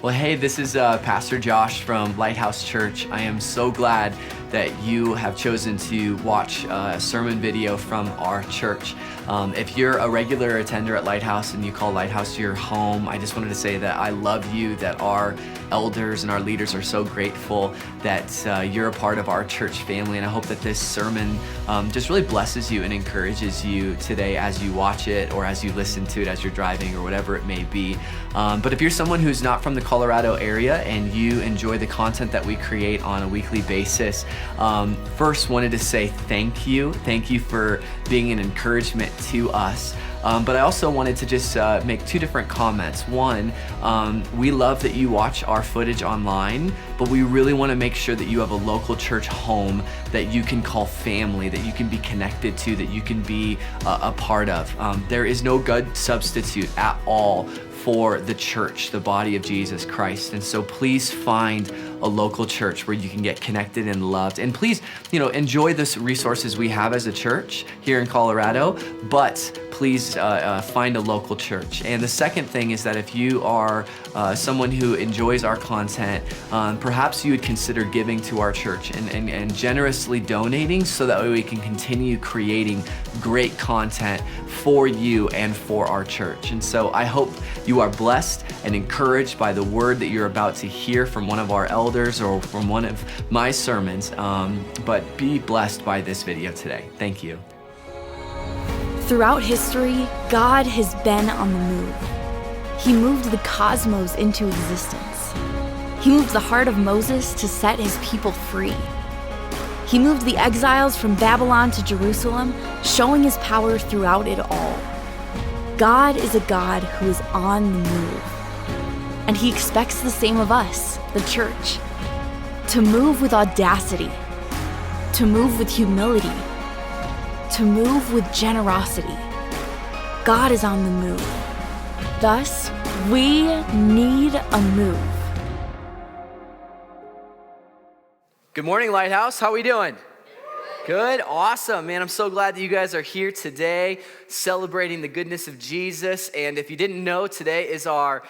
Well, hey, this is Pastor Josh from Lighthouse Church. I am so glad that you have chosen to watch a sermon video from our church. If you're a regular attender at Lighthouse and you call Lighthouse your home, I just wanted to say that I love you, that our elders and our leaders are so grateful that you're a part of our church family. And I hope that this sermon just really blesses you and encourages you today as you watch it or as you listen to it as you're driving or whatever it may be. But if you're someone who's not from the Colorado area and you enjoy the content that we create on a weekly basis, first wanted to say thank you. Thank you for being an encouragement to us. But I also wanted to just make two different comments. One, we love that you watch our footage online, but we really want to make sure that you have a local church home that you can call family, that you can be connected to, that you can be a part of. There is no good substitute at all for the church, the body of Jesus Christ. And so please find a local church where you can get connected and loved. And please, enjoy the resources we have as a church here in Colorado, but please find a local church. And the second thing is that if you are someone who enjoys our content, perhaps you would consider giving to our church and generously donating so that way we can continue creating great content for you and for our church. And so I hope you are blessed and encouraged by the word that you're about to hear from one of our elders or from one of my sermons, but be blessed by this video today. Thank you. Throughout history, God has been on the move. He moved the cosmos into existence. He moved the heart of Moses to set his people free. He moved the exiles from Babylon to Jerusalem, showing his power throughout it all. God is a God who is on the move. And he expects the same of us, the church, to move with audacity, to move with humility, to move with generosity. God is on the move. Thus, we need a move. Good morning, Lighthouse. How are we doing? Good, awesome, man. I'm so glad that you guys are here today celebrating the goodness of Jesus. And if you didn't know, today is our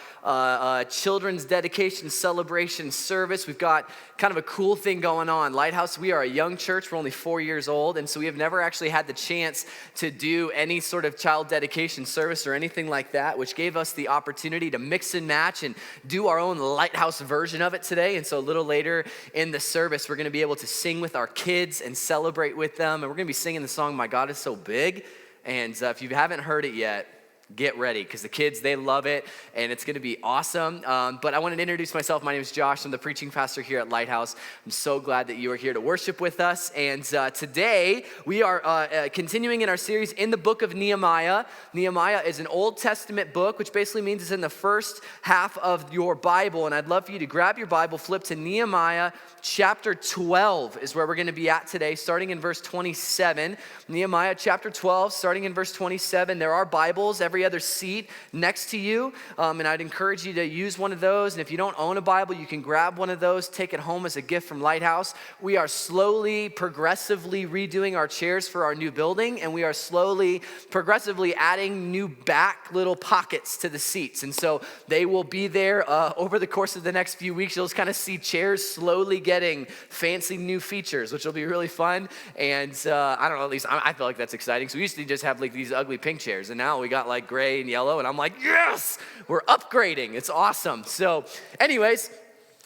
children's dedication celebration service. We've got kind of a cool thing going on. Lighthouse, we are a young church. We're only 4 years old. And so we have never actually had the chance to do any sort of child dedication service or anything like that, which gave us the opportunity to mix and match and do our own Lighthouse version of it today. And so a little later in the service, we're going to be able to sing with our kids and celebrate with them. And we're going to be singing the song, My God is So Big. And if you haven't heard it yet, get ready, because the kids, they love it, and it's going to be awesome. But I wanted to introduce myself. My name is Josh. I'm the preaching pastor here at Lighthouse. I'm so glad that you are here to worship with us. And today, we are continuing in our series in the book of Nehemiah. Nehemiah is an Old Testament book, which basically means it's in the first half of your Bible. And I'd love for you to grab your Bible, flip to Nehemiah chapter 12 is where we're going to be at today, starting in verse 27. Nehemiah chapter 12, starting in verse 27. There are Bibles every other seat next to you, and I'd encourage you to use one of those. And if you don't own a Bible, you can grab one of those, take it home as a gift from Lighthouse. We are slowly, progressively redoing our chairs for our new building, and we are slowly, progressively adding new back little pockets to the seats. And so they will be there over the course of the next few weeks. You'll just kind of see chairs slowly getting fancy new features, which will be really fun. And I don't know, at least I feel like that's exciting. So we used to just have like these ugly pink chairs, and now we got like gray and yellow, and I'm like, yes, we're upgrading. It's awesome. So anyways,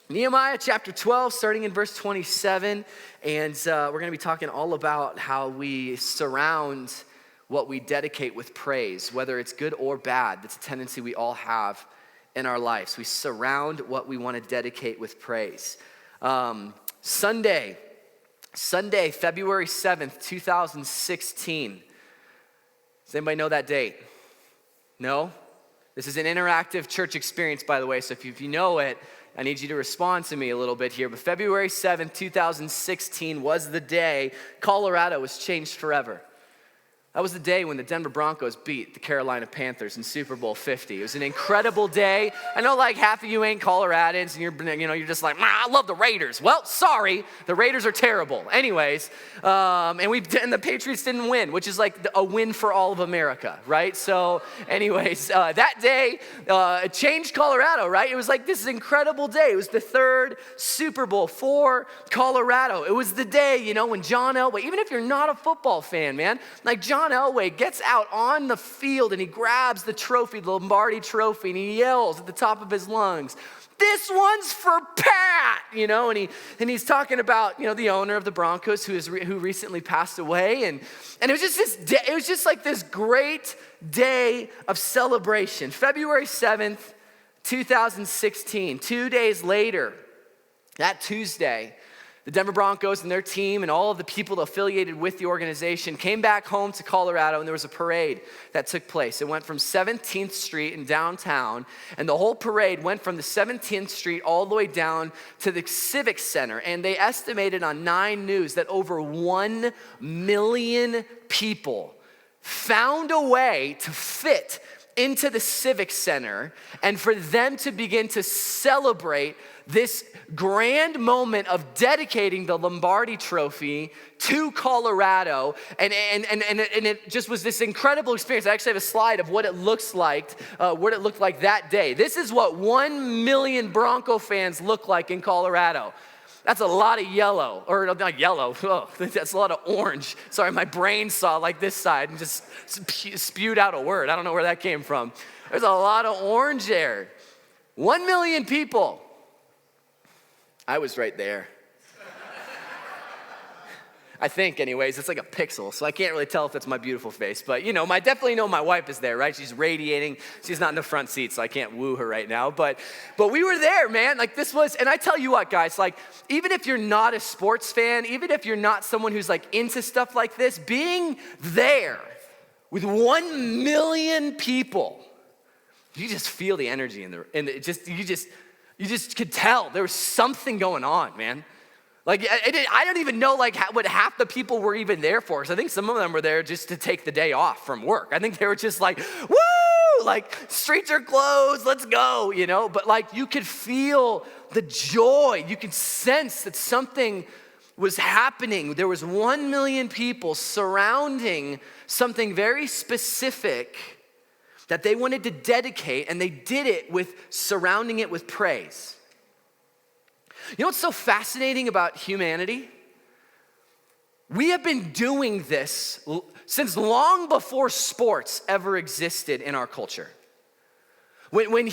Nehemiah chapter 12, starting in verse 27, and we're going to be talking all about how we surround what we dedicate with praise, whether it's good or bad. That's a tendency we all have in our lives. We surround what we want to dedicate with praise. Sunday, February 7th, 2016. Does anybody know that date? No? This is an interactive church experience, by the way, so if you know it, I need you to respond to me a little bit here. But February 7th, 2016 was the day Colorado was changed forever. That was the day when the Denver Broncos beat the Carolina Panthers in Super Bowl 50. It was an incredible day. I know like half of you ain't Coloradans and you're just like, I love the Raiders. Well, sorry, the Raiders are terrible. Anyways, and the Patriots didn't win, which is like a win for all of America, right? So anyways, that day it changed Colorado, right? It was like this incredible day. It was the third Super Bowl for Colorado. It was the day, when John Elway, even if you're not a football fan, man, like John Elway gets out on the field and he grabs the trophy, the Lombardi trophy, and he yells at the top of his lungs, "This one's for Pat," and he's talking about, the owner of the Broncos who recently passed away, and it was just this day, it was just like this great day of celebration. February 7th, 2016, 2 days later, that Tuesday, the Denver Broncos and their team and all of the people affiliated with the organization came back home to Colorado, and there was a parade that took place. It went from 17th Street in downtown, and the whole parade went from the 17th Street all the way down to the Civic Center. And they estimated on 9 News that over 1 million people found a way to fit into the Civic Center and for them to begin to celebrate this grand moment of dedicating the Lombardi trophy to Colorado, and it just was this incredible experience. I actually have a slide of what it looked like that day. This is what 1 million Bronco fans look like in Colorado. That's a lot of yellow, or not yellow, that's a lot of orange. Sorry, my brain saw like this side and just spewed out a word. I don't know where that came from. There's a lot of orange there. 1 million people. I was right there. I think anyways, it's like a pixel, so I can't really tell if that's my beautiful face. But I definitely know my wife is there, right? She's radiating. She's not in the front seat, so I can't woo her right now. But we were there, man. Like this was, and I tell you what, guys, like even if you're not a sports fan, even if you're not someone who's like into stuff like this, being there with 1 million people, you just feel the energy you just could tell there was something going on, man. Like, I don't even know like what half the people were even there for. So I think some of them were there just to take the day off from work. I think they were just like, woo, like streets are closed, let's go, But like you could feel the joy. You could sense that something was happening. There was 1 million people surrounding something very specific that they wanted to dedicate, and they did it surrounding it with praise. You know what's so fascinating about humanity? We have been doing this since long before sports ever existed in our culture. When we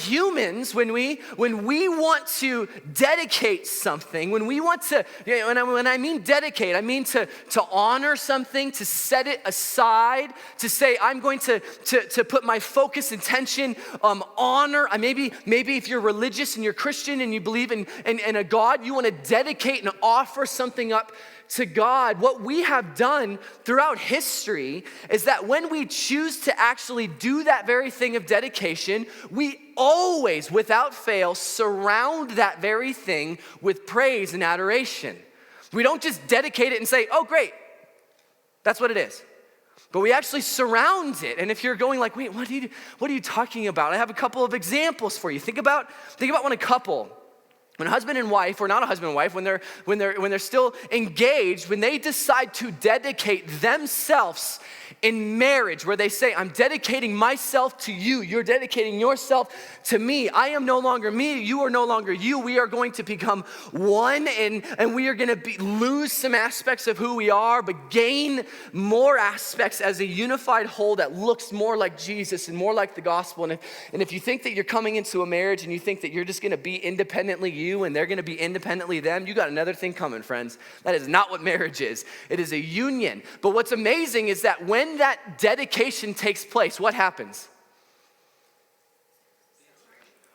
want to dedicate something, when we want to, when I mean dedicate, I mean to honor something, to set it aside, to say, I'm going to put my focus, intention, honor. Maybe if you're religious and you're Christian and you believe in a God, you want to dedicate and offer something up to God. What we have done throughout history is that when we choose to actually do that very thing of dedication, we always, without fail, surround that very thing with praise and adoration. We don't just dedicate it and say, oh, great, that's what it is. But we actually surround it. And if you're going like, wait, what are you talking about? I have a couple of examples for you. Think about when a husband and wife, or not a husband and wife, when they're still engaged, when they decide to dedicate themselves in marriage, where they say, I'm dedicating myself to you, you're dedicating yourself to me. I am no longer me, you are no longer you. We are going to become one, and we are going to lose some aspects of who we are, but gain more aspects as a unified whole that looks more like Jesus and more like the gospel. And if you think that you're coming into a marriage and you think that you're just going to be independently you and they're going to be independently them, you got another thing coming, friends. That is not what marriage is. It is a union. But what's amazing is that when that dedication takes place, what happens?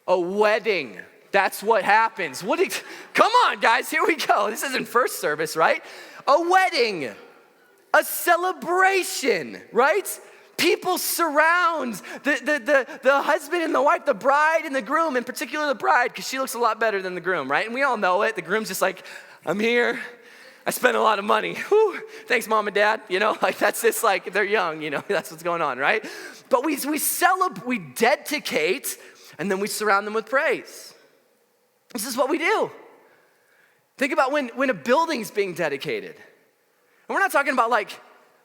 A wedding. That's what happens. Come on, guys, here we go. This isn't first service, right? A wedding, a celebration, right? People surround the husband and the wife, the bride and the groom, in particular the bride, because she looks a lot better than the groom, right? And we all know it. The groom's just like, I'm here. I spent a lot of money. Whew, thanks, mom and dad. Like that's just like, they're young, that's what's going on, right? But we celebrate, we dedicate, and then we surround them with praise. This is what we do. Think about when a building's being dedicated. And we're not talking about like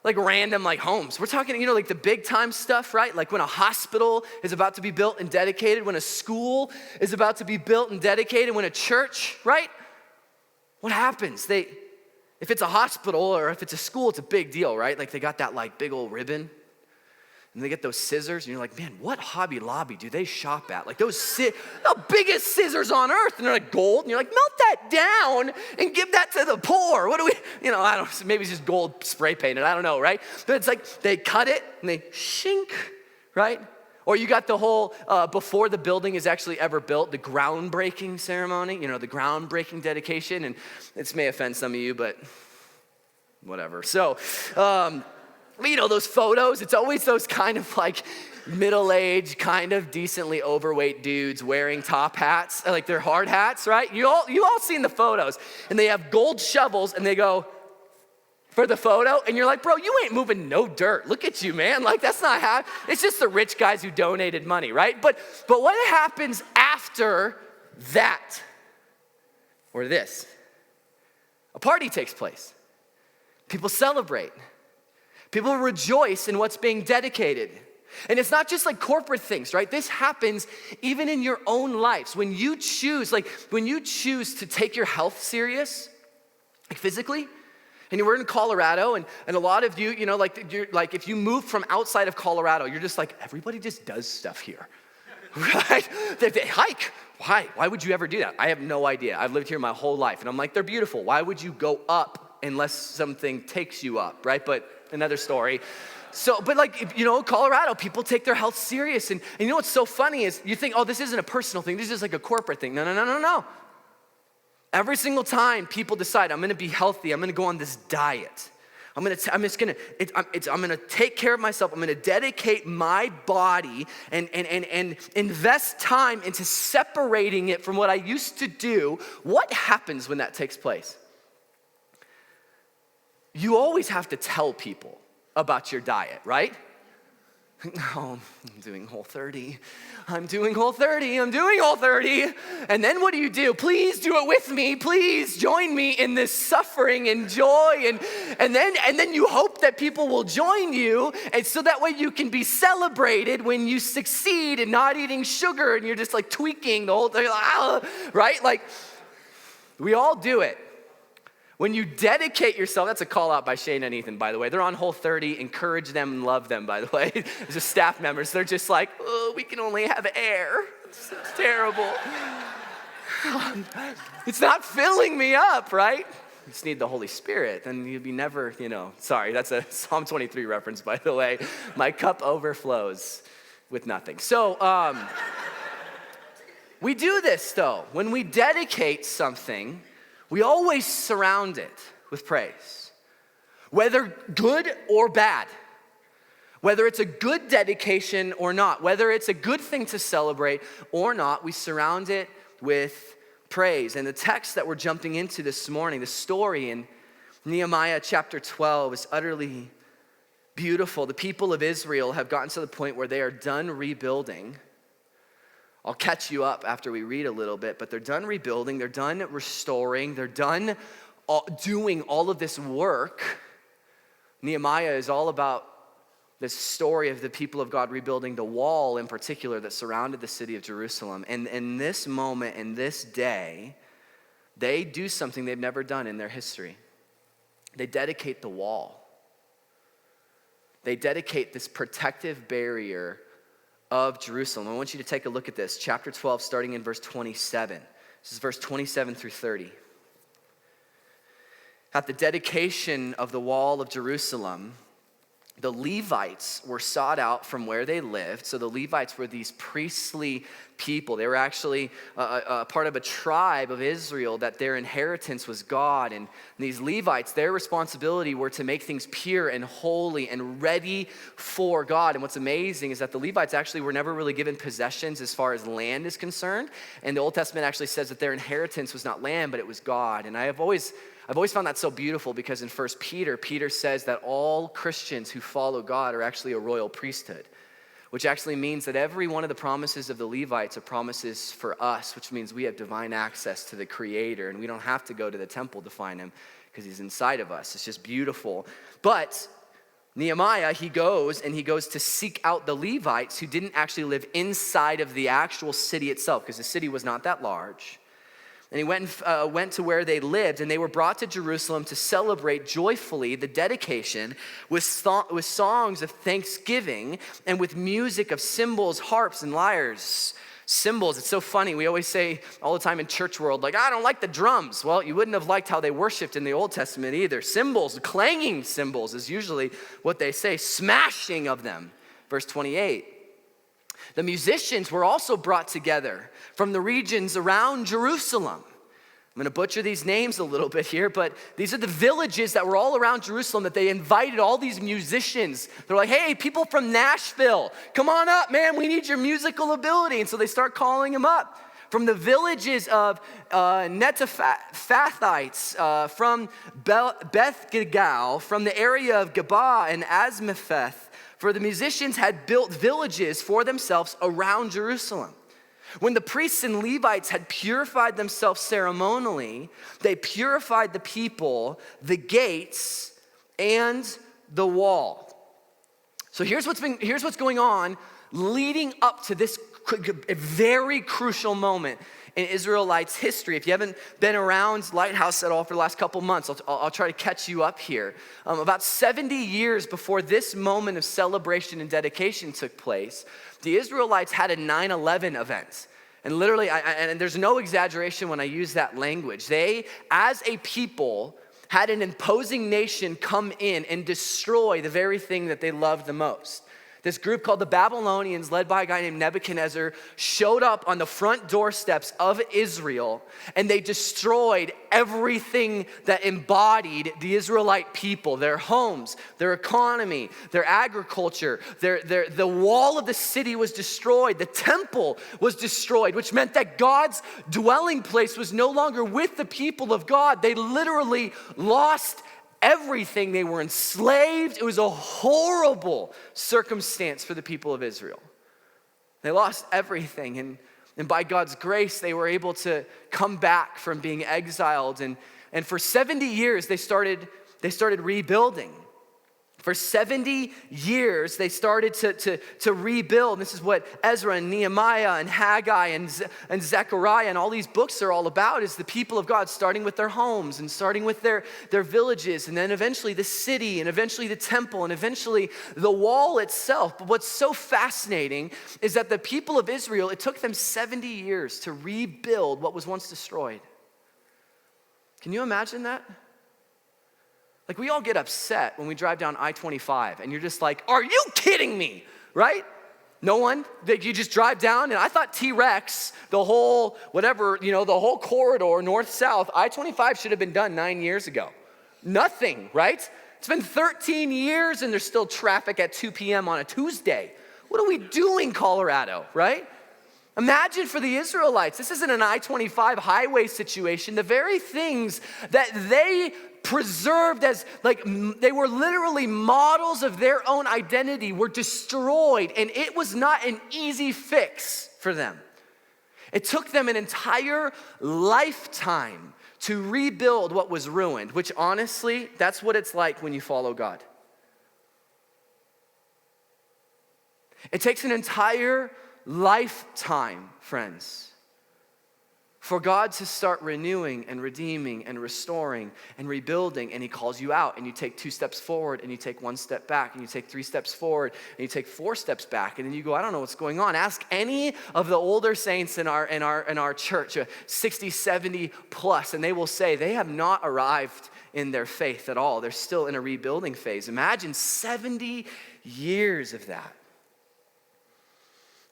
random like homes. We're talking, like the big time stuff, right? Like when a hospital is about to be built and dedicated, when a school is about to be built and dedicated, when a church, right? What happens? If it's a hospital or if it's a school, it's a big deal, right? Like they got that like big old ribbon and they get those scissors and you're like, man, what Hobby Lobby do they shop at? Like the biggest scissors on earth, and they're like gold, and you're like, melt that down and give that to the poor. What do we, I don't know, maybe it's just gold spray painted, I don't know, right? But it's like they cut it and they shink, right? Or you got the whole, before the building is actually ever built, the groundbreaking ceremony, the groundbreaking dedication. And this may offend some of you, but whatever. So, those photos, it's always those kind of like middle-aged, kind of decently overweight dudes wearing top hats, like they're hard hats, right? You all seen the photos. And they have gold shovels and they go, for the photo, and you're like, bro, you ain't moving no dirt. Look at you, man. Like, that's not how, it's just the rich guys who donated money, right? But what happens after that, or this? A party takes place. People celebrate. People rejoice in what's being dedicated. And it's not just like corporate things, right? This happens even in your own lives. When you choose to take your health serious, like physically, and we're in Colorado, and a lot of you, if you move from outside of Colorado, you're just like, everybody just does stuff here, right? They hike. Why? Why would you ever do that? I have no idea. I've lived here my whole life, and I'm like, they're beautiful. Why would you go up unless something takes you up, right? But another story. So, but Colorado, people take their health serious, and what's so funny is you think, oh, this isn't a personal thing. This is like a corporate thing. No. Every single time people decide, I'm gonna be healthy, I'm gonna go on this diet, I'm gonna take care of myself, I'm gonna dedicate my body and invest time into separating it from what I used to do. What happens when that takes place? You always have to tell people about your diet, right? Oh, I'm doing Whole30. I'm doing Whole30. And then what do? Please do it with me. Please join me in this suffering and joy. And then you hope that people will join you. And so that way you can be celebrated when you succeed in not eating sugar and you're just like tweaking the whole thing, right? Like we all do it. When you dedicate yourself, that's a call out by Shane and Ethan, by the way. They're on Whole30. Encourage them and love them, by the way. They're just staff members. They're just like, oh, we can only have air. It's terrible. It's not filling me up, right? You just need the Holy Spirit. Then you'd be never, sorry, that's a Psalm 23 reference, by the way. My cup overflows with nothing. So we do this, though. When we dedicate something, we always surround it with praise, whether good or bad, whether it's a good dedication or not, whether it's a good thing to celebrate or not, we surround it with praise. And the text that we're jumping into this morning, the story in Nehemiah chapter 12 is utterly beautiful. The people of Israel have gotten to the point where they are done rebuilding. I'll catch you up after we read a little bit, but they're done rebuilding, they're done restoring, they're done doing all of this work. Nehemiah is all about this story of the people of God rebuilding the wall in particular that surrounded the city of Jerusalem. And in this moment, in this day, they do something they've never done in their history. They dedicate the wall. They dedicate this protective barrier of Jerusalem. I want you to take a look at this. Chapter 12, starting in verse 27. This is verse 27 through 30. At the dedication of the wall of Jerusalem, the Levites were sought out from where they lived. So the Levites were these priestly people. They were actually a part of a tribe of Israel that their inheritance was God. And these Levites, their responsibility were to make things pure and holy and ready for God. And what's amazing is that the Levites actually were never really given possessions as far as land is concerned. And the Old Testament actually says that their inheritance was not land, but it was God. And I I've always found that so beautiful because in 1 Peter, Peter says that all Christians who follow God are actually a royal priesthood, which actually means that every one of the promises of the Levites are promises for us, which means we have divine access to the Creator, and we don't have to go to the temple to find him because he's inside of us. It's just beautiful. But Nehemiah, he goes to seek out the Levites who didn't actually live inside of the actual city itself, because the city was not that large. And he went to where they lived, and they were brought to Jerusalem to celebrate joyfully the dedication with songs of thanksgiving and with music of cymbals, harps, and lyres. Cymbals, it's so funny. We always say all the time in church world, like, I don't like the drums. Well, you wouldn't have liked how they worshiped in the Old Testament either. Cymbals, clanging cymbals is usually what they say, smashing of them. Verse 28. The musicians were also brought together from the regions around Jerusalem. I'm going to butcher these names a little bit here, but these are the villages that were all around Jerusalem that they invited all these musicians. They're like, hey, people from Nashville, come on up, man. We need your musical ability. And so they start calling them up. From the villages of Netophathites, from Beth Gilgal, from the area of Gabah and Asmapheth, for the musicians had built villages for themselves around Jerusalem. When the priests and Levites had purified themselves ceremonially, they purified the people, the gates, and the wall. So here's what's going on leading up to this very crucial moment in Israelites' history. If you haven't been around Lighthouse at all for the last couple months, I'll try to catch you up here. About 70 years before this moment of celebration and dedication took place, the Israelites had a 9/11 event. And literally, and there's no exaggeration when I use that language. They, as a people, had an imposing nation come in and destroy the very thing that they loved the most. This group called the Babylonians, led by a guy named Nebuchadnezzar, showed up on the front doorsteps of Israel, and they destroyed everything that embodied the Israelite people, their homes, their economy, their agriculture. The wall of the city was destroyed. The temple was destroyed, which meant that God's dwelling place was no longer with the people of God. They literally lost everything. They were enslaved. It was a horrible circumstance for the people of Israel. They lost everything, and by God's grace, they were able to come back from being exiled. And for 70 years, they started rebuilding. For 70 years, they started to rebuild. This is what Ezra and Nehemiah and Haggai and Zechariah and all these books are all about, is the people of God starting with their homes and starting with their villages, and then eventually the city, and eventually the temple, and eventually the wall itself. But what's so fascinating is that the people of Israel, it took them 70 years to rebuild what was once destroyed. Can you imagine that? Like, we all get upset when we drive down I-25 and you're just like, are you kidding me, right? No one? You just drive down, and I thought T-Rex, the whole corridor, north-south, I-25 should have been done 9 years ago. Nothing, right? It's been 13 years and there's still traffic at 2 p.m. on a Tuesday. What are we doing, Colorado, right? Imagine for the Israelites, this isn't an I-25 highway situation. The very things that they preserved as, like, they were literally models of their own identity, were destroyed, and it was not an easy fix for them. It took them an entire lifetime to rebuild what was ruined, which honestly, that's what it's like when you follow God. It takes an entire lifetime, friends, for God to start renewing and redeeming and restoring and rebuilding. And he calls you out, and you take 2 steps forward, and you take 1 step back, and you take 3 steps forward, and you take 4 steps back, and then you go, I don't know what's going on. Ask any of the older saints in our church, 60, 70 plus, and they will say they have not arrived in their faith at all. They're still in a rebuilding phase. Imagine 70 years of that.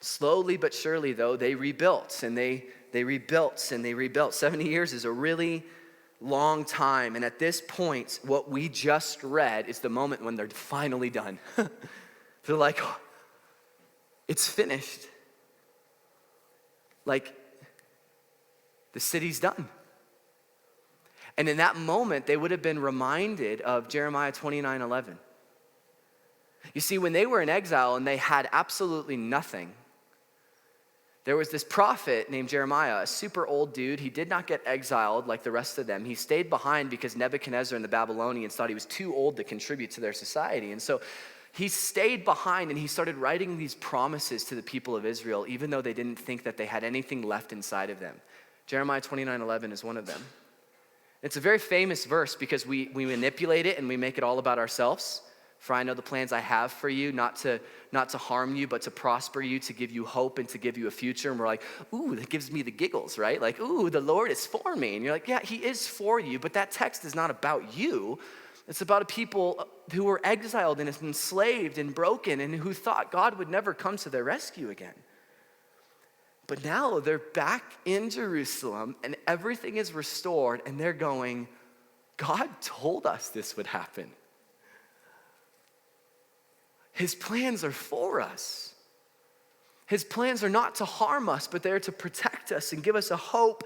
Slowly but surely, though, they rebuilt, and they rebuilt and they rebuilt. 70 years is a really long time. And at this point, what we just read is the moment when they're finally done. They're like, oh, it's finished. Like, the city's done. And in that moment, they would have been reminded of Jeremiah 29:11. You see, when they were in exile and they had absolutely nothing, there was this prophet named Jeremiah, a super old dude. He did not get exiled like the rest of them. He stayed behind because Nebuchadnezzar and the Babylonians thought he was too old to contribute to their society. And so he stayed behind and he started writing these promises to the people of Israel, even though they didn't think that they had anything left inside of them. Jeremiah 29:11 is one of them. It's a very famous verse because we manipulate it and we make it all about ourselves. For I know the plans I have for you, not to harm you, but to prosper you, to give you hope and to give you a future. And we're like, ooh, that gives me the giggles, right? Like, ooh, the Lord is for me. And you're like, yeah, he is for you, but that text is not about you. It's about a people who were exiled and enslaved and broken and who thought God would never come to their rescue again. But now they're back in Jerusalem and everything is restored and they're going, God told us this would happen. His plans are for us. His plans are not to harm us, but they're to protect us and give us a hope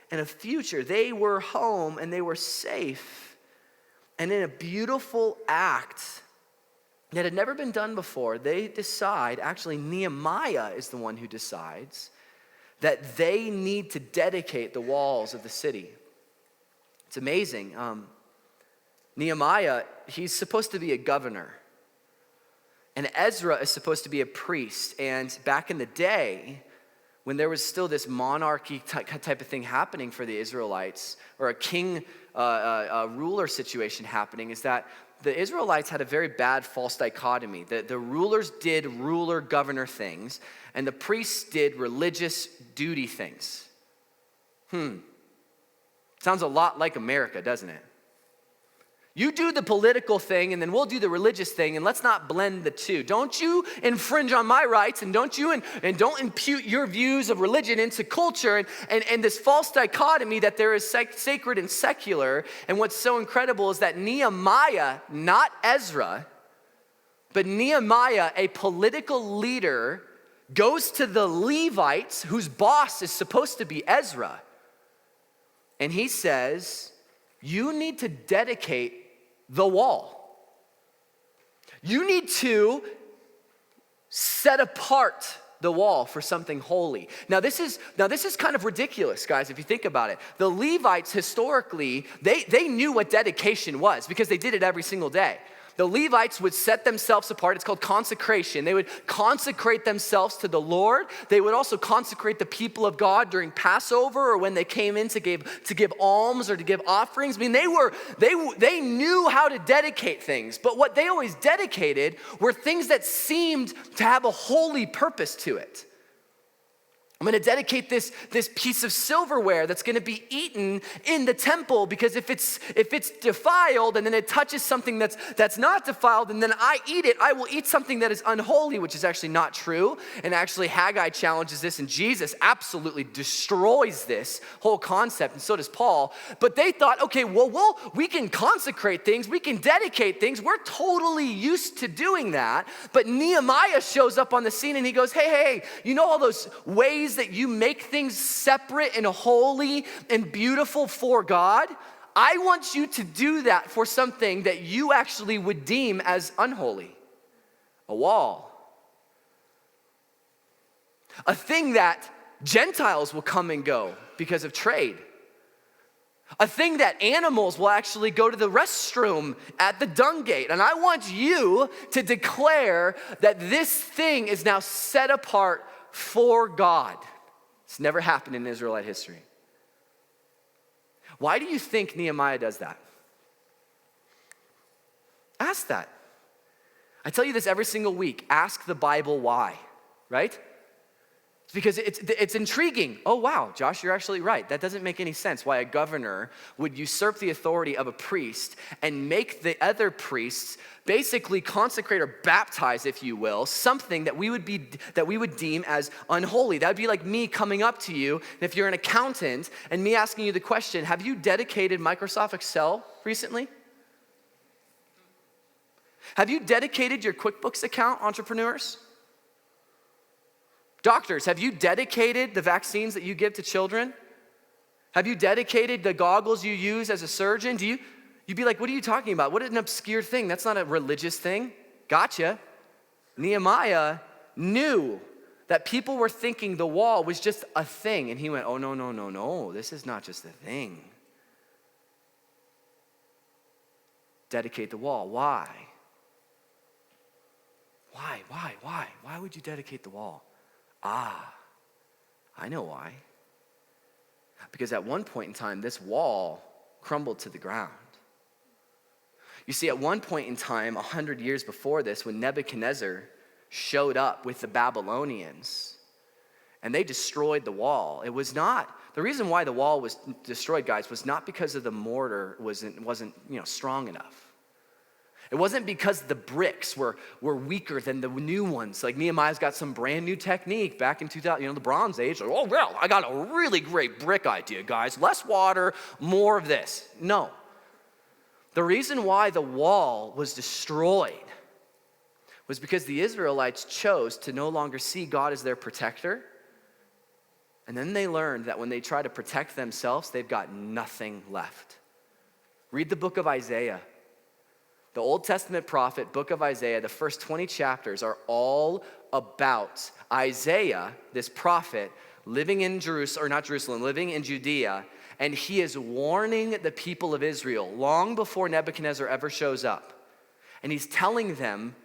and a future. They were home and they were safe. And in a beautiful act that had never been done before, they decide, actually Nehemiah is the one who decides, that they need to dedicate the walls of the city. It's amazing. Nehemiah, he's supposed to be a governor. And Ezra is supposed to be a priest. And back in the day, when there was still this monarchy type of thing happening for the Israelites, or a king ruler situation happening, is that the Israelites had a very bad false dichotomy. The rulers did ruler-governor things, and the priests did religious duty things. Sounds a lot like America, doesn't it? You do the political thing and then we'll do the religious thing, and let's not blend the two. Don't you infringe on my rights, and don't impute your views of religion into culture and this false dichotomy that there is sacred and secular. And what's so incredible is that Nehemiah, not Ezra, but Nehemiah, a political leader, goes to the Levites, whose boss is supposed to be Ezra. And he says, you need to dedicate the wall. You need to set apart the wall for something holy. Now this is kind of ridiculous, guys, if you think about it. The Levites historically, they knew what dedication was because they did it every single day. The Levites would set themselves apart. It's called consecration. They would consecrate themselves to the Lord. They would also consecrate the people of God during Passover, or when they came in to give alms or to give offerings. I mean, they knew how to dedicate things. But what they always dedicated were things that seemed to have a holy purpose to it. I'm going to dedicate this piece of silverware that's going to be eaten in the temple, because if it's defiled and then it touches something that's not defiled and then I eat it, I will eat something that is unholy, which is actually not true. And actually Haggai challenges this, and Jesus absolutely destroys this whole concept, and so does Paul. But they thought, okay, well, we can consecrate things, we can dedicate things. We're totally used to doing that. But Nehemiah shows up on the scene and he goes, hey, you know all those ways that you make things separate and holy and beautiful for God? I want you to do that for something that you actually would deem as unholy. A wall. A thing that Gentiles will come and go because of trade. A thing that animals will actually go to the restroom at the dung gate. And I want you to declare that this thing is now set apart for God. It's never happened in Israelite history. Why do you think Nehemiah does that? Ask that. I tell you this every single week. Ask the Bible why, right? It's because it's intriguing. Oh, wow, Josh, you're actually right. That doesn't make any sense why a governor would usurp the authority of a priest and make the other priests basically consecrate or baptize, if you will, something that we would deem as unholy. That would be like me coming up to you, and if you're an accountant, and me asking you the question, have you dedicated Microsoft Excel recently? Have you dedicated your QuickBooks account, entrepreneurs? Doctors, have you dedicated the vaccines that you give to children? Have you dedicated the goggles you use as a surgeon? You'd be like, what are you talking about? What an obscure thing. That's not a religious thing. Gotcha. Nehemiah knew that people were thinking the wall was just a thing. And he went, oh, no. This is not just a thing. Dedicate the wall. Why? Why would you dedicate the wall? I know why. Because at one point in time, this wall crumbled to the ground. You see, at one point in time, 100 years before this, when Nebuchadnezzar showed up with the Babylonians, and they destroyed the wall, the reason why the wall was destroyed, guys, was not because of the mortar wasn't strong enough. It wasn't because the bricks were weaker than the new ones. Like Nehemiah's got some brand new technique back in 2000, the Bronze Age. Like, oh, well, I got a really great brick idea, guys. Less water, more of this. No. The reason why the wall was destroyed was because the Israelites chose to no longer see God as their protector. And then they learned that when they try to protect themselves, they've got nothing left. Read the book of Isaiah. The Old Testament prophet, book of Isaiah, the first 20 chapters are all about Isaiah, this prophet, living in living in Judea, and he is warning the people of Israel long before Nebuchadnezzar ever shows up. And he's telling them,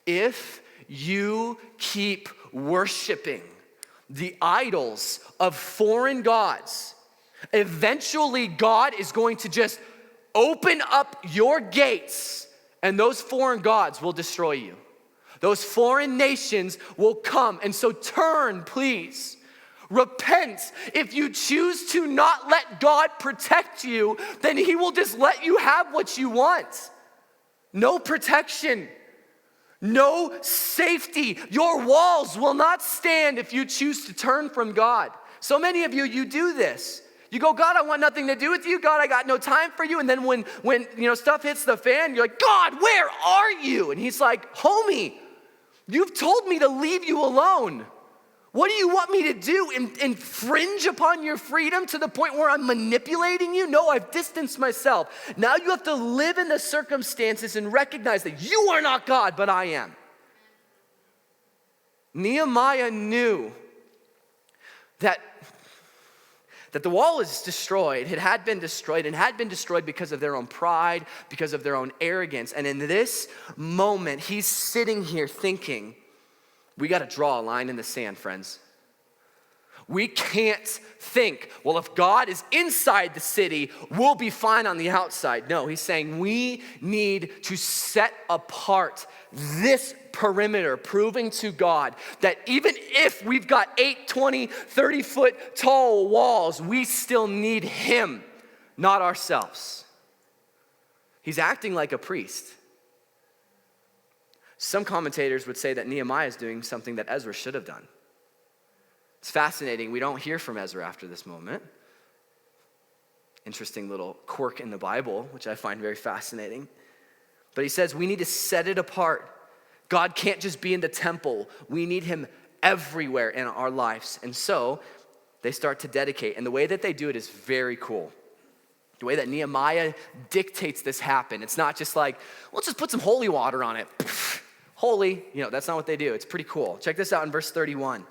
if you keep worshiping the idols of foreign gods, eventually God is going to just open up your gates, and those foreign gods will destroy you. Those foreign nations will come. And so turn, please. Repent. If you choose to not let God protect you, then he will just let you have what you want. No protection. No safety. Your walls will not stand if you choose to turn from God. So many of you do this. You go, God, I want nothing to do with you. God, I got no time for you. And then when stuff hits the fan, you're like, God, where are you? And he's like, homie, you've told me to leave you alone. What do you want me to do? Infringe upon your freedom to the point where I'm manipulating you? No, I've distanced myself. Now you have to live in the circumstances and recognize that you are not God, but I am. Nehemiah knew that the wall was destroyed. It had been destroyed, and had been destroyed because of their own pride, because of their own arrogance. And in this moment, he's sitting here thinking, we got to draw a line in the sand, friends. We can't think, well, if God is inside the city, we'll be fine on the outside. No, he's saying we need to set apart this perimeter, proving to God that even if we've got 8, 20, 30-foot tall walls, we still need him, not ourselves. He's acting like a priest. Some commentators would say that Nehemiah is doing something that Ezra should have done. It's fascinating. We don't hear from Ezra after this moment. Interesting little quirk in the Bible, which I find very fascinating. But he says we need to set it apart. God can't just be in the temple. We need him everywhere in our lives. And so they start to dedicate. And the way that they do it is very cool. The way that Nehemiah dictates this happen. It's not just like, let's just put some holy water on it. Holy, that's not what they do. It's pretty cool. Check this out in verse 31.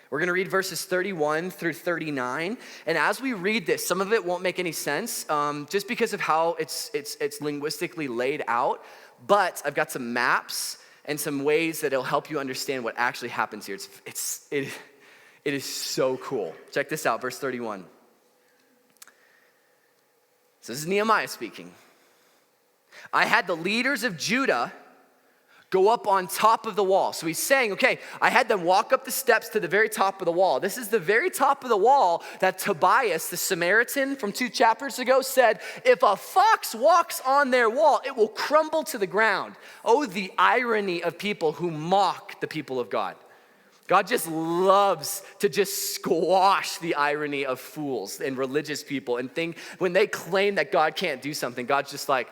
We're going to read verses 31 through 39. And as we read this, some of it won't make any sense just because of how it's linguistically laid out. But I've got some maps and some ways that it'll help you understand what actually happens here. It is so cool. Check this out, verse 31. So this is Nehemiah speaking. I had the leaders of Judah go up on top of the wall. So he's saying, okay, I had them walk up the steps to the very top of the wall. This is the very top of the wall that Tobias, the Samaritan from 2 chapters ago, said, if a fox walks on their wall, it will crumble to the ground. Oh, the irony of people who mock the people of God. God just loves to just squash the irony of fools and religious people and think when they claim that God can't do something, God's just like,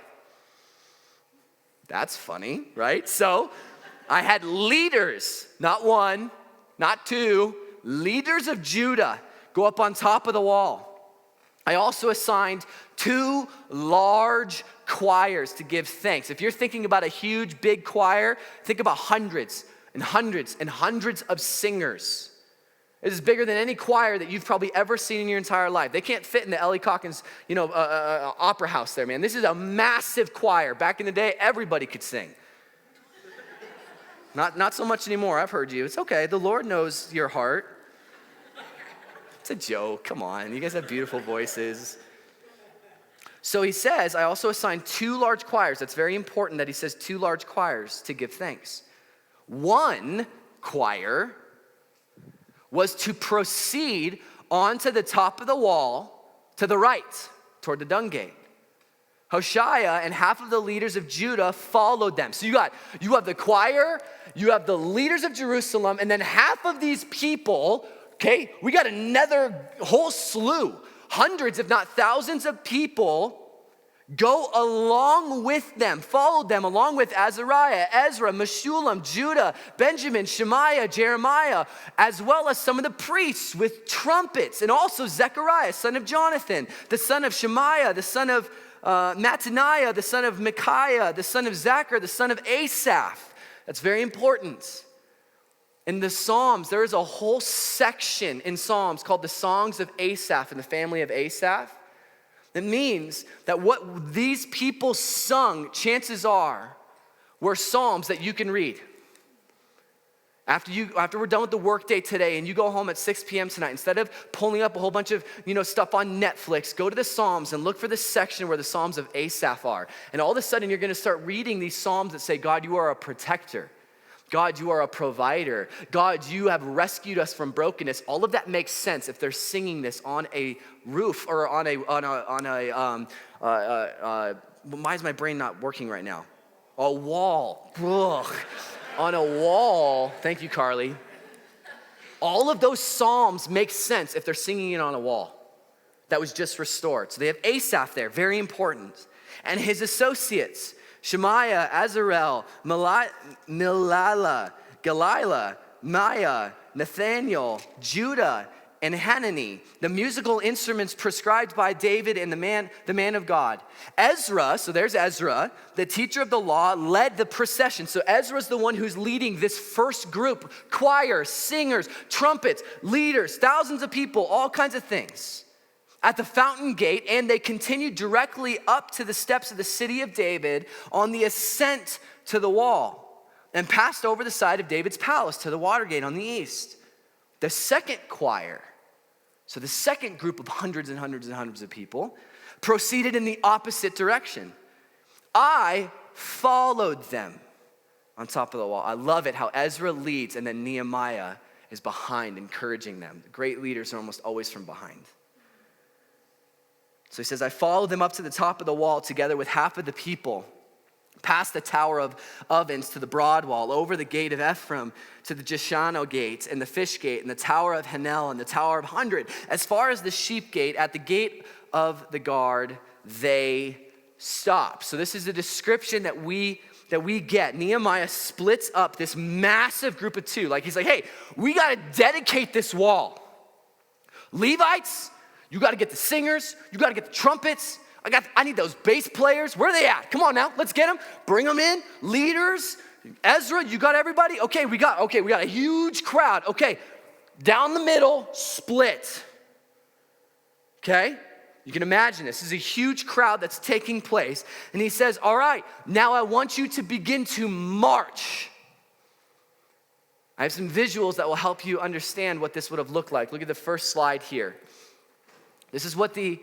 that's funny, right? So I had leaders, not one, not two, leaders of Judah go up on top of the wall. I also assigned 2 large choirs to give thanks. If you're thinking about a huge, big choir, think about hundreds and hundreds and hundreds of singers. It is bigger than any choir that you've probably ever seen in your entire life. They can't fit in the Ellie Calkins, opera house there, man. This is a massive choir. Back in the day, everybody could sing. Not so much anymore. I've heard you. It's okay. The Lord knows your heart. It's a joke. Come on. You guys have beautiful voices. So he says, I also assigned 2 large choirs. That's very important that he says 2 large choirs to give thanks. One choir was to proceed onto the top of the wall to the right, toward the dung gate. Hoshea and half of the leaders of Judah followed them. So you have the choir, you have the leaders of Jerusalem, and then half of these people, okay, we got another whole slew, hundreds if not thousands of people go along with them, followed them along with Azariah, Ezra, Meshullam, Judah, Benjamin, Shemaiah, Jeremiah, as well as some of the priests with trumpets, and also Zechariah, son of Jonathan, the son of Shemaiah, the son of Mattaniah, the son of Micaiah, the son of Zachar, the son of Asaph. That's very important. In the Psalms, there is a whole section in Psalms called the Songs of Asaph and the family of Asaph. It means that what these people sung, chances are, were psalms that you can read. After we're done with the workday today and you go home at 6 p.m. tonight, instead of pulling up a whole bunch of stuff on Netflix, go to the Psalms and look for the section where the Psalms of Asaph are. And all of a sudden you're going to start reading these psalms that say, God, you are a protector. God, you are a provider. God, you have rescued us from brokenness. All of that makes sense if they're singing this on a roof or on a why is my brain not working right now? A wall. Ugh. On a wall. Thank you, Carly. All of those psalms make sense if they're singing it on a wall that was just restored. So they have Asaph there, very important. And his associates, Shemaiah, Azarel, Milala, Galilah, Maya, Nathaniel, Judah, and Hanani, the musical instruments prescribed by David and the man of God. Ezra, so there's Ezra, the teacher of the law, led the procession. So Ezra's the one who's leading this first group, choir, singers, trumpets, leaders, thousands of people, all kinds of things. At the fountain gate, and they continued directly up to the steps of the city of David on the ascent to the wall, and passed over the side of David's palace to the water gate on the east. The second choir, so the second group of hundreds and hundreds and hundreds of people, proceeded in the opposite direction. I followed them on top of the wall. I love it how Ezra leads and then Nehemiah is behind, encouraging them. The great leaders are almost always from behind. So he says, I followed them up to the top of the wall together with half of the people, past the Tower of Ovens to the broad wall, over the gate of Ephraim to the Jeshano gate and the fish gate and the Tower of Hanel and the Tower of 100. As far as the sheep gate, at the gate of the guard, they stopped. So this is a description that we get. Nehemiah splits up this massive group of 2. Like he's like, hey, we got to dedicate this wall. Levites, you got to get the singers. You got to get the trumpets. I need those bass players. Where are they at? Come on now, let's get them. Bring them in. Leaders. Ezra, you got everybody? Okay, we got a huge crowd. Okay, down the middle, split. Okay? You can imagine this is a huge crowd that's taking place. And he says, all right, now I want you to begin to march. I have some visuals that will help you understand what this would have looked like. Look at the first slide here. This is what the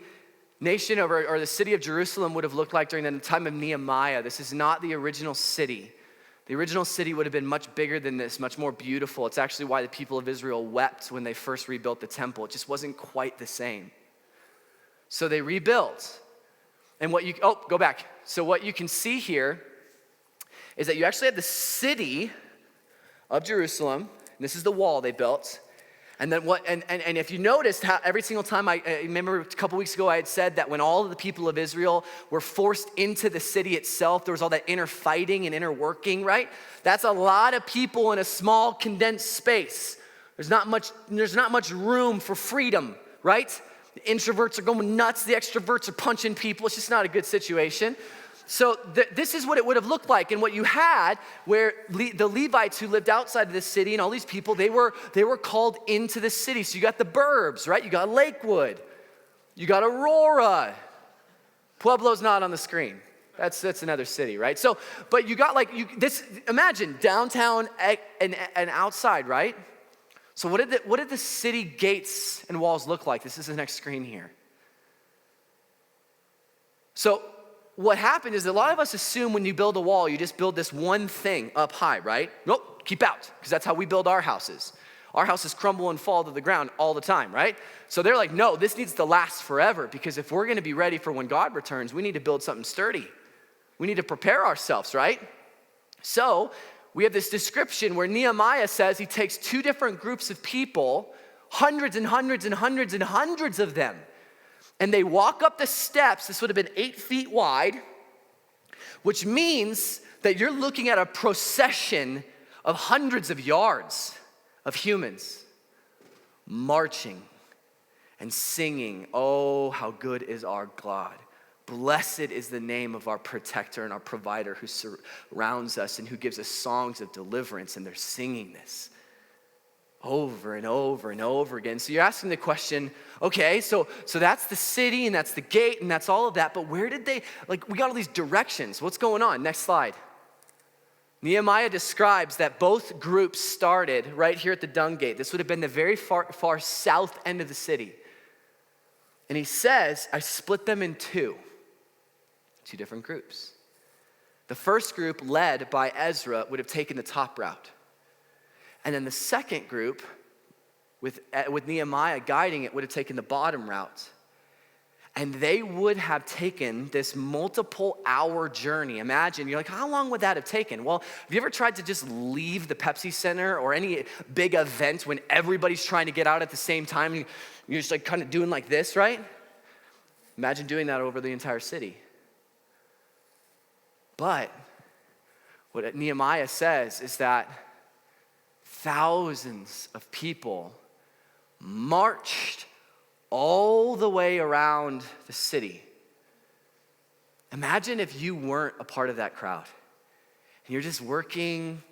nation or the city of Jerusalem would have looked like during the time of Nehemiah. This is not the original city. The original city would have been much bigger than this, much more beautiful. It's actually why the people of Israel wept when they first rebuilt the temple. It just wasn't quite the same. So they rebuilt. And go back. So what you can see here is that you actually have the city of Jerusalem. And this is the wall they built. And then and if you noticed how every single time I remember a couple weeks ago I had said that when all of the people of Israel were forced into the city itself, there was all that inner fighting and inner working, right? That's a lot of people in a small condensed space. There's not much room for freedom, right? The introverts are going nuts. The extroverts are punching people. It's just not a good situation. So this is what it would have looked like. And what you had, where the Levites who lived outside of the city and all these people, they were called into the city. So you got the burbs, right? You got Lakewood. You got Aurora. Pueblo's not on the screen. That's another city, right? So, but you got imagine downtown and outside, right? So what did the city gates and walls look like? This is the next screen here. So what happened is a lot of us assume when you build a wall, you just build this one thing up high, right? Nope, keep out, because that's how we build our houses. Our houses crumble and fall to the ground all the time, right? So they're like, no, this needs to last forever, because if we're gonna be ready for when God returns, we need to build something sturdy. We need to prepare ourselves, right? So we have this description where Nehemiah says he takes two different groups of people, hundreds and hundreds and hundreds and hundreds of them, and they walk up the steps. This would have been 8 feet wide, which means that you're looking at a procession of hundreds of yards of humans marching and singing, "Oh, how good is our God. Blessed is the name of our protector and our provider who surrounds us and who gives us songs of deliverance." And they're singing this over and over and over again. So you're asking the question, okay, so that's the city and that's the gate and that's all of that, but where did they, we got all these directions. What's going on? Next slide. Nehemiah describes that both groups started right here at the Dung Gate. This would have been the very far south end of the city. And he says, I split them in two different groups. The first group, led by Ezra, would have taken the top route. And then the second group, with Nehemiah guiding it, would have taken the bottom route. And they would have taken this multiple hour journey. Imagine, you're like, how long would that have taken? Well, have you ever tried to just leave the Pepsi Center or any big event when everybody's trying to get out at the same time? You're just kind of doing like this, right? Imagine doing that over the entire city. But what Nehemiah says is that thousands of people marched all the way around the city. Imagine if you weren't a part of that crowd. And you're just working,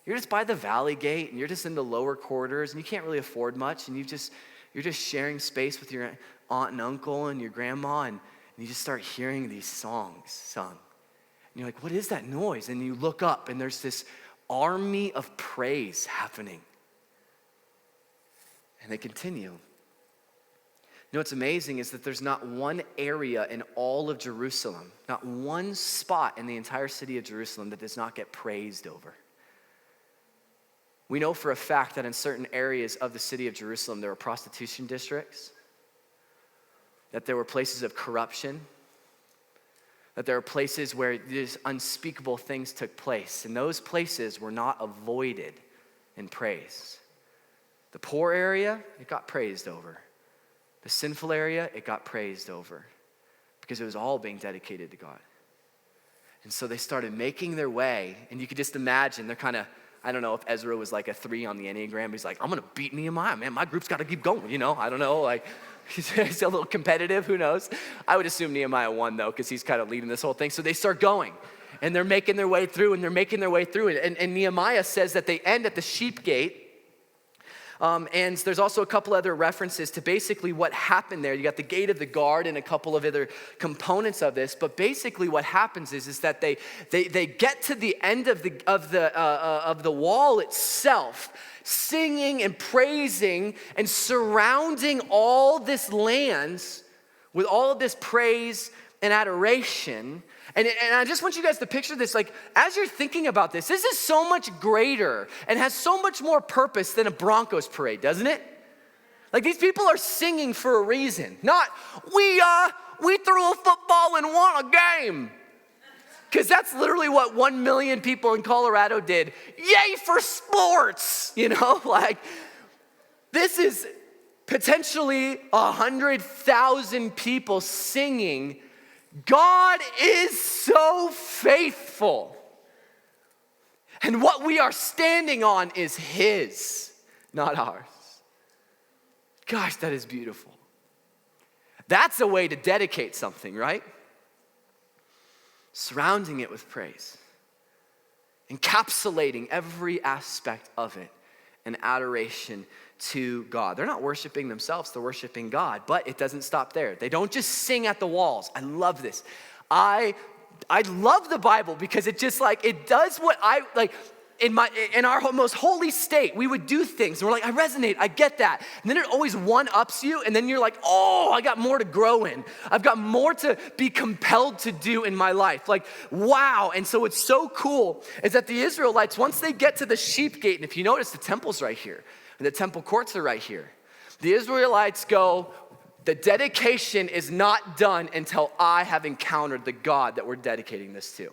you're just by the valley gate, and you're just in the lower quarters, and you can't really afford much, and you're just sharing space with your aunt and uncle and your grandma, and you just start hearing these songs sung. And you're like, what is that noise? And you look up, and there's this army of praise happening. And they continue. You know what's amazing is that there's not one area in all of Jerusalem, not one spot in the entire city of Jerusalem that does not get praised over. We know for a fact that in certain areas of the city of Jerusalem, there were prostitution districts, that there were places of corruption, that there were places where these unspeakable things took place, and those places were not avoided in praise. The poor area, it got praised over. The sinful area, it got praised over because it was all being dedicated to God. And so they started making their way, and you could just imagine, they're kind of, I don't know if Ezra was like a 3 on the Enneagram. He's like, I'm going to beat Nehemiah, man. My group's got to keep going, I don't know, he's a little competitive, who knows? I would assume Nehemiah won, though, because he's kind of leading this whole thing. So they start going, and they're making their way through, and Nehemiah says that they end at the sheep gate. And there's also a couple other references to basically what happened there. You got the gate of the guard and a couple of other components of this. But basically what happens is that they get to the end of the wall itself, singing and praising and surrounding all this land with all of this praise and adoration. And I just want you guys to picture this, as you're thinking about this is so much greater and has so much more purpose than a Broncos parade, doesn't it? These people are singing for a reason, not, we threw a football and won a game. Because that's literally what 1 million people in Colorado did. Yay for sports, this is potentially 100,000 people singing, God is so faithful. And what we are standing on is His, not ours. Gosh, that is beautiful. That's a way to dedicate something, right? Surrounding it with praise. Encapsulating every aspect of it in adoration to God. They're not worshiping themselves, they're worshiping God, but it doesn't stop there. They don't just sing at the walls. I love this. I love the Bible because it just like, it does what I, like, in our most holy state, we would do things and we're like, I resonate, I get that. And then it always one-ups you and then you're like, oh, I got more to grow in. I've got more to be compelled to do in my life. Like, wow. And so what's so cool is that the Israelites, once they get to the sheep gate, and if you notice, the temple's right here, and the temple courts are right here. The Israelites go, the dedication is not done until I have encountered the God that we're dedicating this to.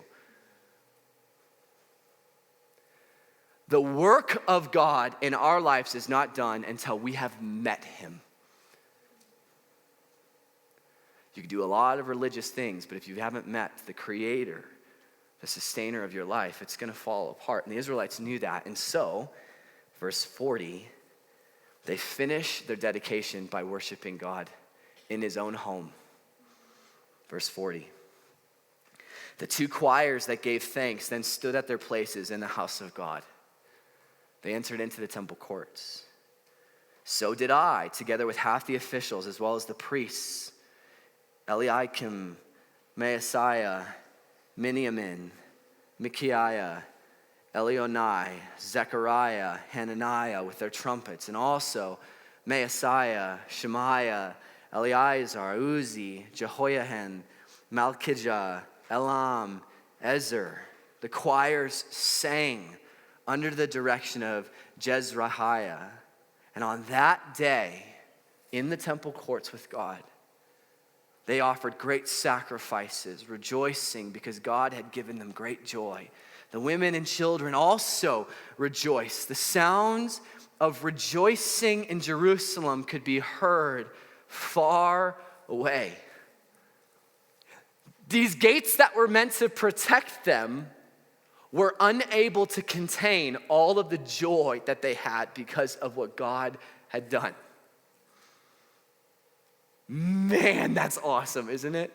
The work of God in our lives is not done until we have met him. You can do a lot of religious things, but if you haven't met the creator, the sustainer of your life, it's going to fall apart. And the Israelites knew that. And so, verse 40, they finish their dedication by worshiping God in his own home. Verse 40. The two choirs that gave thanks then stood at their places in the house of God. They entered into the temple courts. So did I, together with half the officials, as well as the priests, Eliakim, Maaseiah, Miniamin, Micaiah, Elionai, Zechariah, Hananiah with their trumpets, and also Maaseiah, Shemaiah, Eleazar, Uzi, Jehoiahan, Malchijah, Elam, Ezer. The choirs sang under the direction of Jezrahiah. And on that day, in the temple courts with God, they offered great sacrifices, rejoicing because God had given them great joy. The women and children also rejoiced. The sounds of rejoicing in Jerusalem could be heard far away. These gates that were meant to protect them were unable to contain all of the joy that they had because of what God had done. Man, that's awesome, isn't it?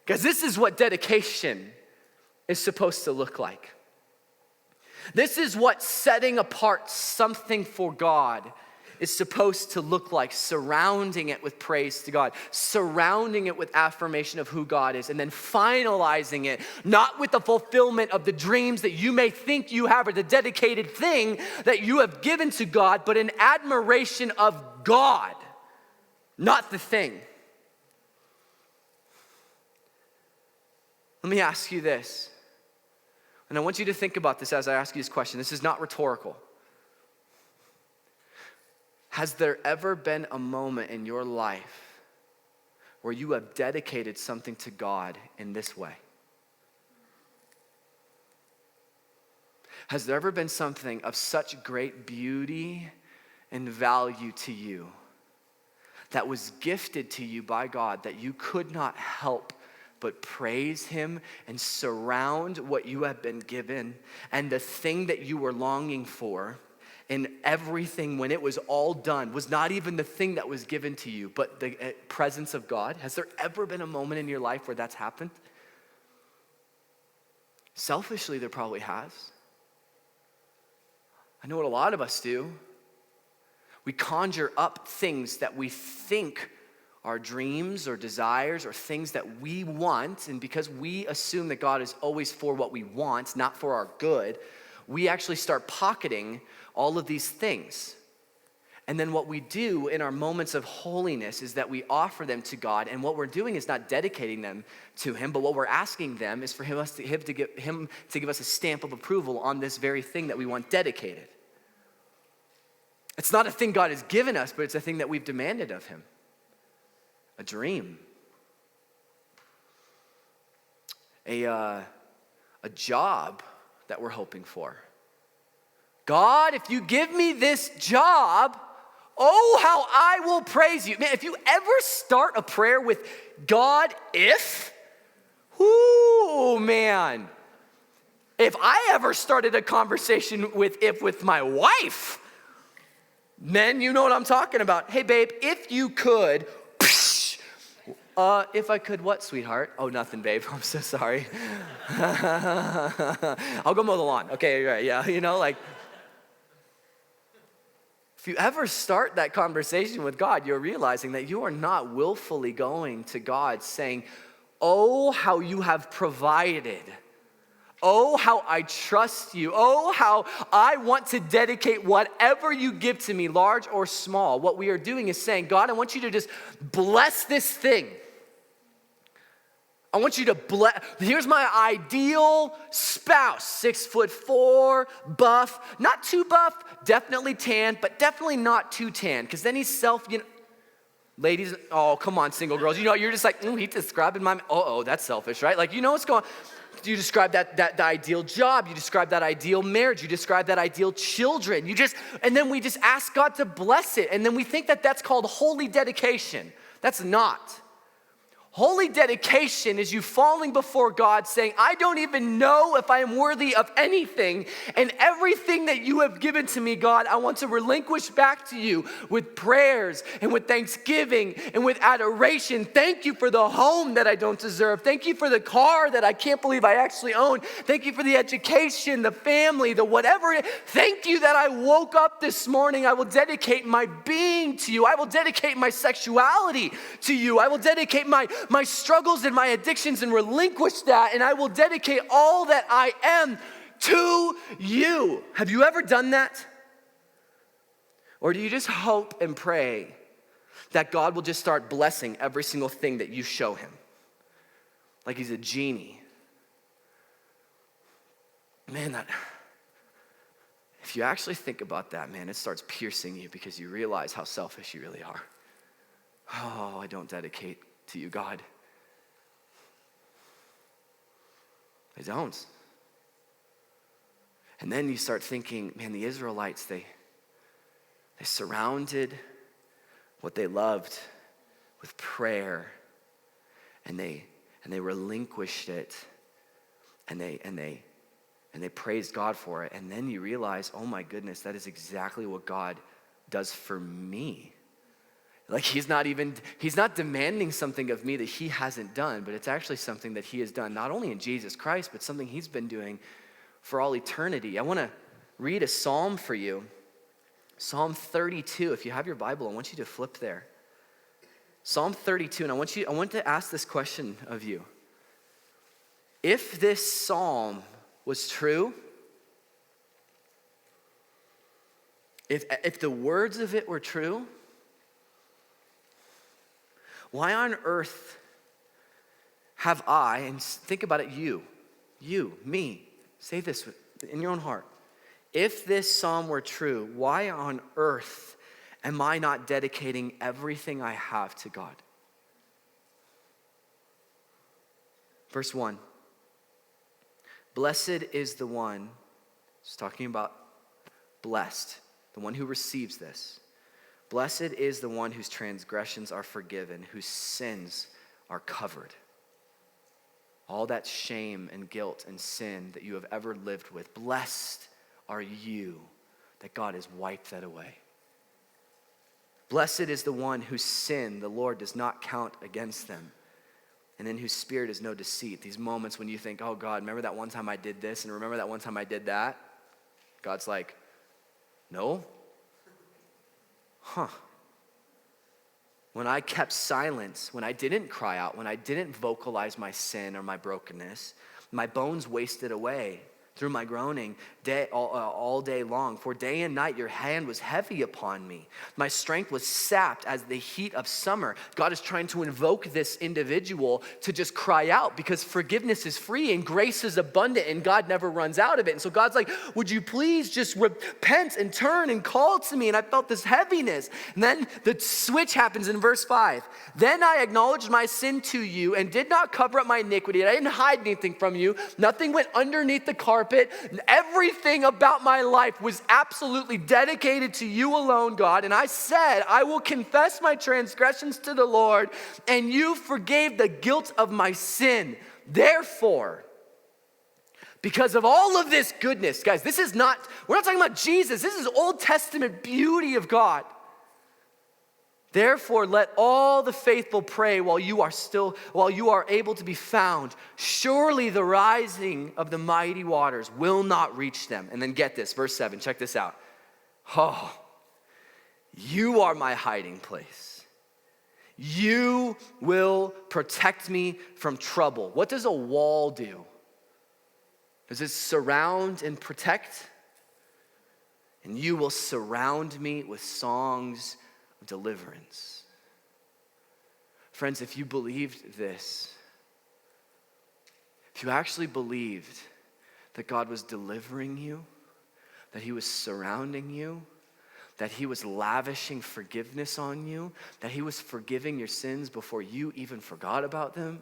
Because this is what dedication is supposed to look like. This is what setting apart something for God is supposed to look like, surrounding it with praise to God, surrounding it with affirmation of who God is, and then finalizing it, not with the fulfillment of the dreams that you may think you have or the dedicated thing that you have given to God, but an admiration of God, not the thing. Let me ask you this, and I want you to think about this as I ask you this question. This is not rhetorical. Has there ever been a moment in your life where you have dedicated something to God in this way? Has there ever been something of such great beauty and value to you that was gifted to you by God that you could not help but praise him and surround what you have been given and the thing that you were longing for? And everything, when it was all done, was not even the thing that was given to you, but the presence of God. Has there ever been a moment in your life where that's happened? Selfishly, there probably has. I know what a lot of us do. We conjure up things that we think are dreams or desires or things that we want, and because we assume that God is always for what we want, not for our good, we actually start pocketing all of these things. And then what we do in our moments of holiness is that we offer them to God, and what we're doing is not dedicating them to him, but what we're asking them is for him to give us a stamp of approval on this very thing that we want dedicated. It's not a thing God has given us, but it's a thing that we've demanded of him. A dream. A job that we're hoping for. God, if you give me this job, oh, how I will praise you. Man, if you ever start a prayer with God, if, whoo, man. If I ever started a conversation with my wife, Men, you know what I'm talking about. Hey, babe, if you could, if I could what, sweetheart? Oh, nothing, babe. I'm so sorry. I'll go mow the lawn. Okay, right, yeah, like, if you ever start that conversation with God, you're realizing that you are not willfully going to God saying, oh, how you have provided. Oh, how I trust you. Oh, how I want to dedicate whatever you give to me, large or small. What we are doing is saying, God, I want you to just bless this thing. I want you to bless. Here's my ideal spouse, 6'4", buff, not too buff, definitely tan, but definitely not too tan, because then he's ladies, oh, come on, single girls. You're just like, he described in my, that's selfish, right? Like, what's going on. You describe that ideal job. You describe that ideal marriage. You describe that ideal children. And then we just ask God to bless it. And then we think that that's called holy dedication. That's not. Holy dedication is you falling before God saying, I don't even know if I am worthy of anything. And everything that you have given to me, God, I want to relinquish back to you with prayers and with thanksgiving and with adoration. Thank you for the home that I don't deserve. Thank you for the car that I can't believe I actually own. Thank you for the education, the family, the whatever. Thank you that I woke up this morning. I will dedicate my being to you. I will dedicate my sexuality to you. I will dedicate my struggles and my addictions and relinquish that, and I will dedicate all that I am to you. Have you ever done that? Or do you just hope and pray that God will just start blessing every single thing that you show him? Like he's a genie. Man, if you actually think about that, man, it starts piercing you because you realize how selfish you really are. Oh, I don't dedicate to you, God. I don't. And then you start thinking, man, the Israelites, they surrounded what they loved with prayer, and they relinquished it, and they praised God for it. And then you realize, oh my goodness, that is exactly what God does for me. Like he's not demanding something of me that he hasn't done, but it's actually something that he has done, not only in Jesus Christ, but something he's been doing for all eternity. I want to read a psalm for you. Psalm 32. If you have your Bible, I want you to flip there. Psalm 32, and I want to ask this question of you. If this psalm was true, if the words of it were true, why on earth have I, and think about it, you, me, say this in your own heart. If this psalm were true, why on earth am I not dedicating everything I have to God? Verse 1. Blessed is the one, it's talking about blessed, the one who receives this. Blessed is the one whose transgressions are forgiven, whose sins are covered. All that shame and guilt and sin that you have ever lived with, blessed are you that God has wiped that away. Blessed is the one whose sin the Lord does not count against them, and in whose spirit is no deceit. These moments when you think, oh God, remember that one time I did this, and remember that one time I did that? God's like, no. When I kept silence, when I didn't cry out, when I didn't vocalize my sin or my brokenness, my bones wasted away through my groaning all day long. For day and night your hand was heavy upon me. My strength was sapped as the heat of summer. God is trying to invoke this individual to just cry out because forgiveness is free and grace is abundant and God never runs out of it. And so God's like, would you please just repent and turn and call to me? And I felt this heaviness. And then the switch happens in verse 5. Then I acknowledged my sin to you and did not cover up my iniquity. I didn't hide anything from you. Nothing went underneath the carpet. Everything about my life was absolutely dedicated to you alone, God. And I said, I will confess my transgressions to the Lord, and you forgave the guilt of my sin. Therefore, Because of all of this goodness, guys, we're not talking about Jesus. This is Old Testament beauty of God. Therefore, let all the faithful pray while you are able to be found. Surely the rising of the mighty waters will not reach them. And then get this, verse 7, check this out. Oh, you are my hiding place. You will protect me from trouble. What does a wall do? Does it surround and protect? And you will surround me with songs of deliverance. Friends, if you believed this, if you actually believed that God was delivering you, that he was surrounding you, that he was lavishing forgiveness on you, that he was forgiving your sins before you even forgot about them,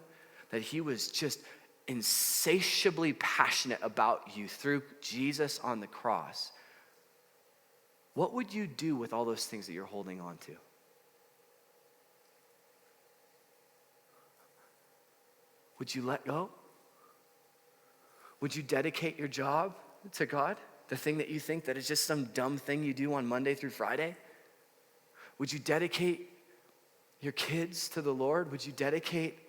that he was just insatiably passionate about you through Jesus on the cross, what would you do with all those things that you're holding on to? Would you let go? Would you dedicate your job to God? The thing that you think that is just some dumb thing you do on Monday through Friday? Would you dedicate your kids to the Lord? Would you dedicate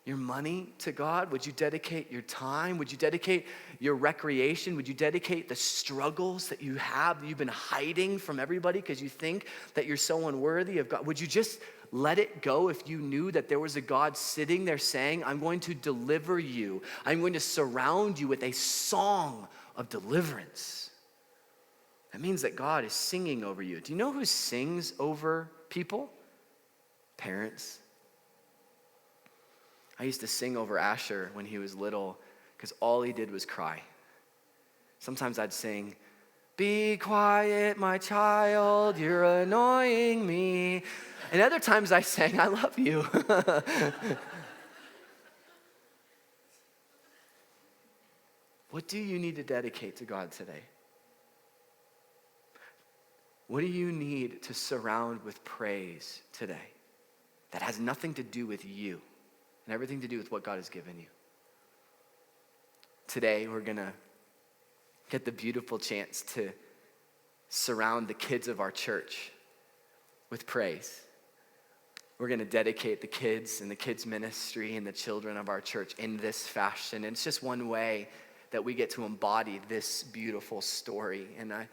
your money to God? Would you dedicate your time? Would you dedicate your recreation? Would you dedicate the struggles that you have, that you've been hiding from everybody because you think that you're so unworthy of God? Would you just let it go if you knew that there was a God sitting there saying, I'm going to deliver you. I'm going to surround you with a song of deliverance. That means that God is singing over you. Do you know who sings over people? Parents. I used to sing over Asher when he was little because all he did was cry. Sometimes I'd sing, be quiet, my child, you're annoying me. And other times I sang, I love you. What do you need to dedicate to God today? What do you need to surround with praise today that has nothing to do with you and everything to do with what God has given you? Today, we're going to get the beautiful chance to surround the kids of our church with praise. We're going to dedicate the kids and the kids ministry and the children of our church in this fashion. And it's just one way that we get to embody this beautiful story. And I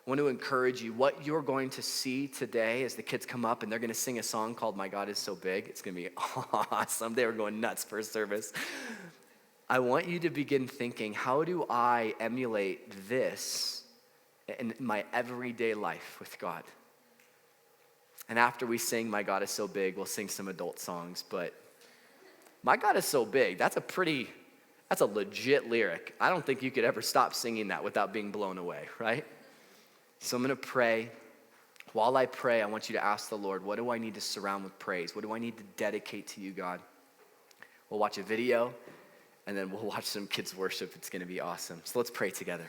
want to encourage you, what you're going to see today as the kids come up and they're going to sing a song called My God Is So Big. It's going to be awesome. They were going nuts first service. I want you to begin thinking, how do I emulate this in my everyday life with God? And after we sing My God Is So Big, we'll sing some adult songs. But My God Is So Big, that's a legit lyric. I don't think you could ever stop singing that without being blown away, right? So I'm going to pray. While I pray, I want you to ask the Lord, what do I need to surround with praise? What do I need to dedicate to you, God? We'll watch a video, and then we'll watch some kids worship. It's going to be awesome. So let's pray together.